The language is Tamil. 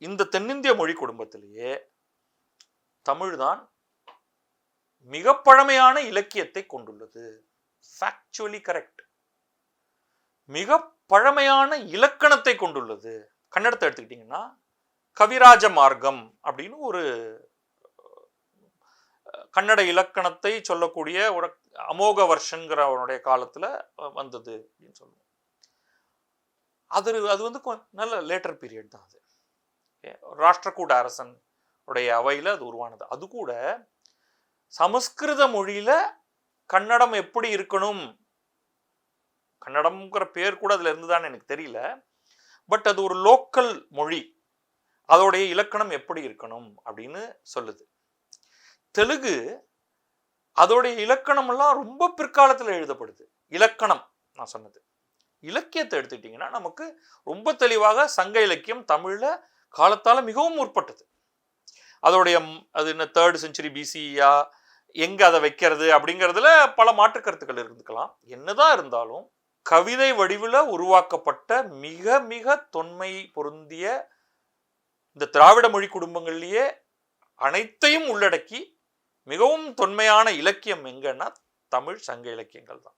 இந்த தென்னிந்திய மொழி குடும்பத்திலேயே தமிழ் தான் மிக பழமையான இலக்கியத்தை கொண்டுள்ளது. Factually correct. மிக பழமையான இலக்கணத்தை கொண்டுள்ளது. கன்னடத்தை எடுத்துக்கிட்டீங்கன்னா கவிராஜ மார்க்கம் அப்படின்னு ஒரு கன்னட இலக்கணத்தை சொல்லக்கூடிய ஒரு அமோக வருஷங்கிற அவனுடைய காலத்துல வந்தது அப்படின்னு சொல்லுவோம். அது வந்து நல்ல லேட்டர் பீரியட் தான். அது ராஷ்டிரகூட அரசன் உடைய அவையில அது உருவானது. அது கூட சமஸ்கிருத மொழியில கன்னடம் எப்படி இருக்கணும், கன்னடம்ங்கிற பேர் கூட அதுல இருந்துதான் எனக்கு தெரியல, பட் அது ஒரு லோக்கல் மொழி, அதோடைய இலக்கணம் எப்படி இருக்கணும் அப்படின்னு சொல்லுது. தெலுங்கு அதோடைய இலக்கணம் எல்லாம் ரொம்ப பிற்காலத்தில் எழுதப்படுது. இலக்கணம் நான் சொன்னது. இலக்கியத்தை எடுத்துக்கிட்டீங்கன்னா நமக்கு ரொம்ப தெளிவாக சங்க இலக்கியம் தமிழ்ல காலத்தால மிகவும் முற்பட்டது. அதோடைய அது என்ன 3rd century BCயா எங்க அதை வைக்கிறது அப்படிங்கிறதுல பல மாற்று கருத்துக்கள் இருந்துக்கலாம். என்னதான் இருந்தாலும் கவிதை வடிவில் உருவாக்கப்பட்ட மிக மிக தொன்மை பொருந்திய இந்த திராவிட மொழி குடும்பங்கள்லயே அனைத்தையும் உள்ளடக்கி மிகவும் தொன்மையான இலக்கியம் எங்கன்னா தமிழ் சங்க இலக்கியங்கள் தான்.